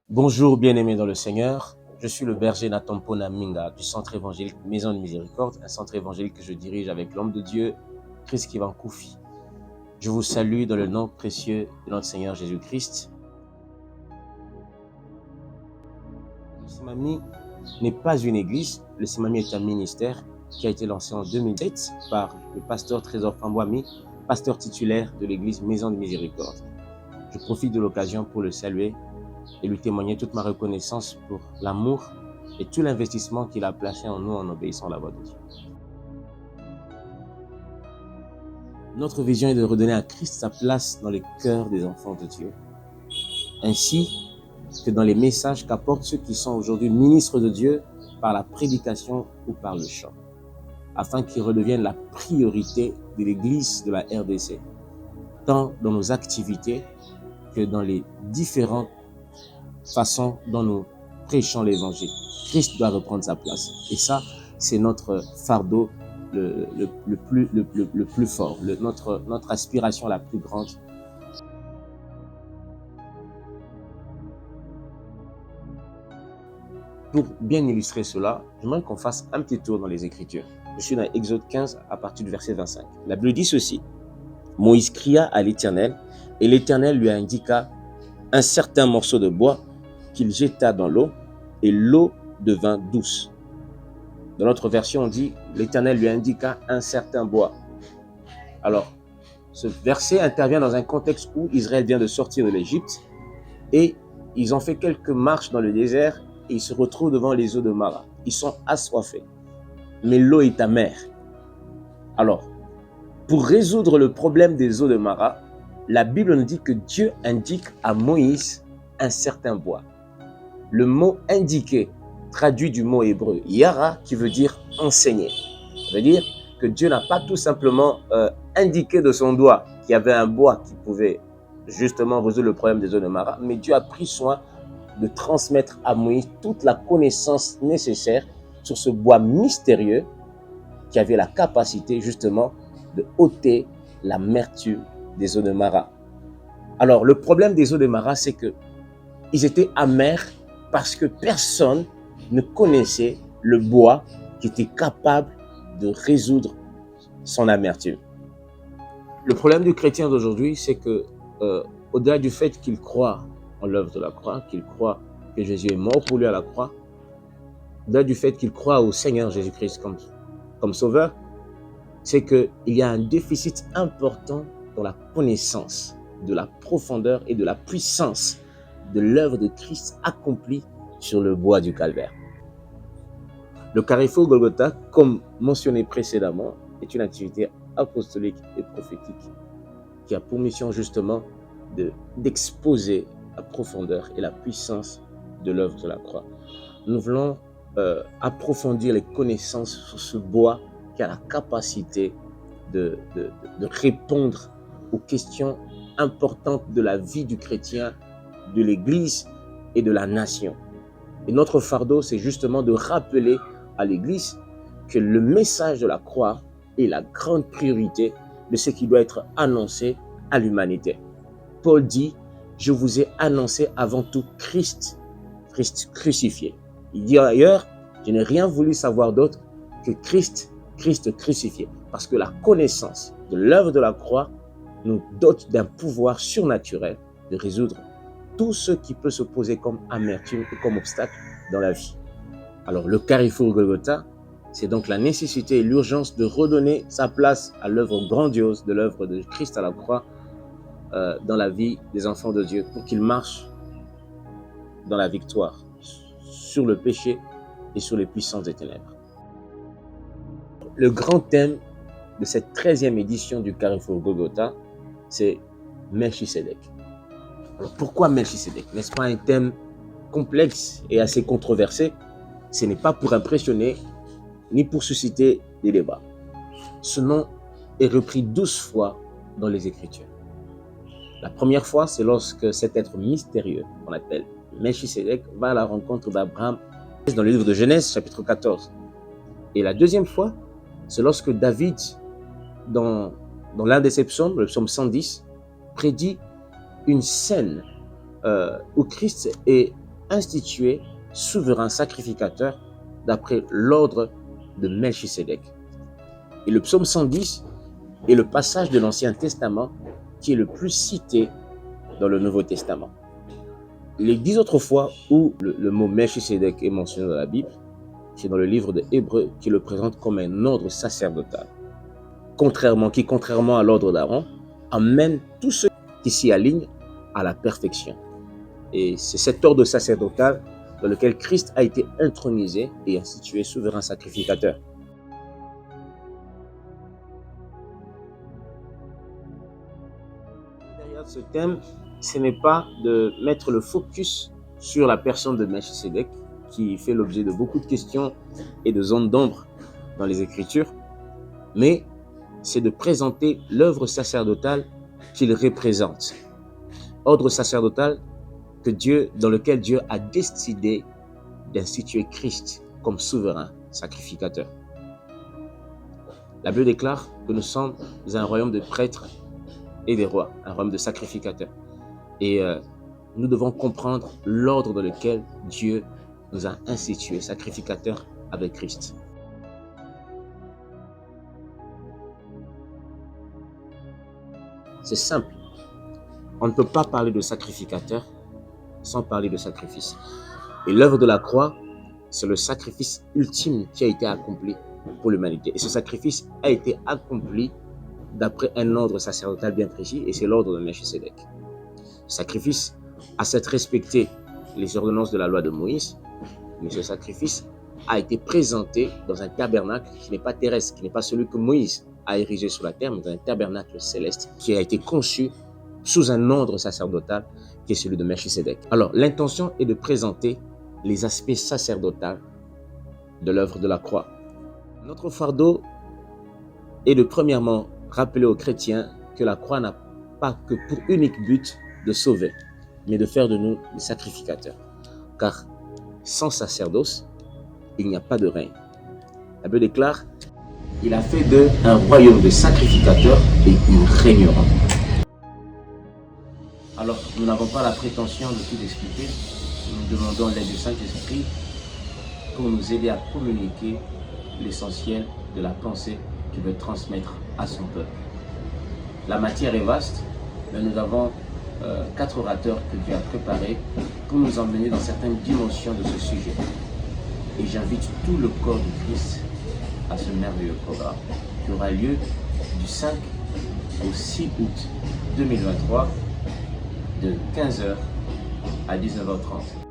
Bonjour bien-aimés dans le Seigneur, je suis le berger Nathan Pona-Minga du Centre évangélique Maison de Miséricorde, un centre évangélique que je dirige avec l'homme de Dieu, Chris Kivan Koufi. Je vous salue dans le nom précieux de notre Seigneur Jésus-Christ. Le Semami n'est pas une église, le Semami est un ministère qui a été lancé en 2007 par le pasteur Trésor Fambouami, pasteur titulaire de l'église Maison de Miséricorde. Je profite de l'occasion pour le saluer et lui témoigner toute ma reconnaissance pour l'amour et tout l'investissement qu'il a placé en nous en obéissant à la voix de Dieu. Notre vision est de redonner à Christ sa place dans les cœurs des enfants de Dieu, ainsi que dans les messages qu'apportent ceux qui sont aujourd'hui ministres de Dieu par la prédication ou par le chant, afin qu'ils redeviennent la priorité de l'Église de la RDC, tant dans nos activités que dans les différentes façon dont nous prêchons l'évangile. Christ doit reprendre sa place. Et ça, c'est notre fardeau le plus fort, notre aspiration la plus grande. Pour bien illustrer cela, j'aimerais qu'on fasse un petit tour dans les Écritures. Je suis dans Exode 15 à partir du verset 25. La Bible dit ceci. Moïse cria à l'Éternel et l'Éternel lui indiqua un certain morceau de bois qu'il jeta dans l'eau, et l'eau devint douce. Dans notre version, on dit « L'Éternel lui indiqua un certain bois ». Alors, ce verset intervient dans un contexte où Israël vient de sortir de l'Égypte et ils ont fait quelques marches dans le désert et ils se retrouvent devant les eaux de Mara. Ils sont assoiffés, mais l'eau est amère. Alors, pour résoudre le problème des eaux de Mara, la Bible nous dit que Dieu indique à Moïse un certain bois. Le mot indiqué traduit du mot hébreu yara qui veut dire enseigner. Ça veut dire que Dieu n'a pas tout simplement indiqué de son doigt qu'il y avait un bois qui pouvait justement résoudre le problème des eaux de Mara, mais Dieu a pris soin de transmettre à Moïse toute la connaissance nécessaire sur ce bois mystérieux qui avait la capacité justement de ôter l'amertume des eaux de Mara. Alors le problème des eaux de Mara, c'est que ils étaient amers parce que personne ne connaissait le bois qui était capable de résoudre son amertume. Le problème du chrétien d'aujourd'hui, c'est que au-delà du fait qu'il croit en l'œuvre de la croix, qu'il croit que Jésus est mort pour lui à la croix, au-delà du fait qu'il croit au Seigneur Jésus-Christ comme sauveur, c'est qu'il y a un déficit important dans la connaissance de la profondeur et de la puissance de l'œuvre de Christ accomplie sur le bois du calvaire. Le carrefour Golgotha, comme mentionné précédemment, est une activité apostolique et prophétique qui a pour mission justement d'exposer la profondeur et la puissance de l'œuvre de la croix. Nous voulons approfondir les connaissances sur ce bois qui a la capacité de répondre aux questions importantes de la vie du chrétien, de l'Église et de la nation. Et notre fardeau, c'est justement de rappeler à l'Église que le message de la croix est la grande priorité de ce qui doit être annoncé à l'humanité. Paul dit, je vous ai annoncé avant tout Christ crucifié. Il dit ailleurs, je n'ai rien voulu savoir d'autre que Christ crucifié. Parce que la connaissance de l'œuvre de la croix nous dote d'un pouvoir surnaturel de résoudre tout ce qui peut se poser comme amertume et comme obstacle dans la vie. Alors le carrefour Golgotha, c'est donc la nécessité et l'urgence de redonner sa place à l'œuvre grandiose de l'œuvre de Christ à la croix dans la vie des enfants de Dieu pour qu'ils marchent dans la victoire sur le péché et sur les puissances des ténèbres. Le grand thème de cette 13e édition du carrefour Golgotha, c'est Melchisédek. Alors pourquoi Melchisédek? N'est-ce pas un thème complexe et assez controversé? Ce n'est pas pour impressionner ni pour susciter des débats. Ce nom est repris 12 fois dans les Écritures. La première fois, c'est lorsque cet être mystérieux, qu'on appelle Melchisédek, va à la rencontre d'Abraham dans le livre de Genèse, chapitre 14. Et la deuxième fois, c'est lorsque David, dans l'un de ses psaumes, le psaume 110, prédit une scène où Christ est institué souverain sacrificateur d'après l'ordre de Melchisédek. Et le psaume 110 est le passage de l'Ancien Testament qui est le plus cité dans le Nouveau Testament. Les 10 autres fois où le mot Melchisédek est mentionné dans la Bible, c'est dans le livre de Hébreux qui le présente comme un ordre sacerdotal. Contrairement à l'ordre d'Aaron, amène tous ceux qui s'y alignent à la perfection. Et c'est cet ordre sacerdotal dans lequel Christ a été intronisé et institué souverain sacrificateur. Derrière ce thème, ce n'est pas de mettre le focus sur la personne de Melchisédek, qui fait l'objet de beaucoup de questions et de zones d'ombre dans les Écritures, mais c'est de présenter l'œuvre sacerdotale qu'il représente. Ordre sacerdotal dans lequel Dieu a décidé d'instituer Christ comme souverain sacrificateur. La Bible déclare que nous sommes un royaume de prêtres et des rois, un royaume de sacrificateurs. Et nous devons comprendre l'ordre dans lequel Dieu nous a institués sacrificateurs avec Christ. C'est simple. On ne peut pas parler de sacrificateur sans parler de sacrifice. Et l'œuvre de la croix, c'est le sacrifice ultime qui a été accompli pour l'humanité. Et ce sacrifice a été accompli d'après un ordre sacerdotal bien précis, et c'est l'ordre de Melchisédek. Le sacrifice a certes respecté les ordonnances de la loi de Moïse, mais ce sacrifice a été présenté dans un tabernacle qui n'est pas terrestre, qui n'est pas celui que Moïse a érigé sur la terre, mais dans un tabernacle céleste qui a été conçu sous un ordre sacerdotal qui est celui de Melchisédek. Alors, l'intention est de présenter les aspects sacerdotaux de l'œuvre de la croix. Notre fardeau est de premièrement rappeler aux chrétiens que la croix n'a pas que pour unique but de sauver, mais de faire de nous des sacrificateurs. Car sans sacerdoce, il n'y a pas de règne. La Bible déclare: il a fait d'eux un royaume de sacrificateurs et ils régneront. Alors, nous n'avons pas la prétention de tout expliquer. Nous demandons l'aide du Saint-Esprit pour nous aider à communiquer l'essentiel de la pensée qu'il veut transmettre à son peuple. La matière est vaste, mais nous avons 4 orateurs que Dieu a préparés pour nous emmener dans certaines dimensions de ce sujet. Et j'invite tout le corps de Christ à ce merveilleux programme qui aura lieu du 5 au 6 août 2023 de 15h à 19h30.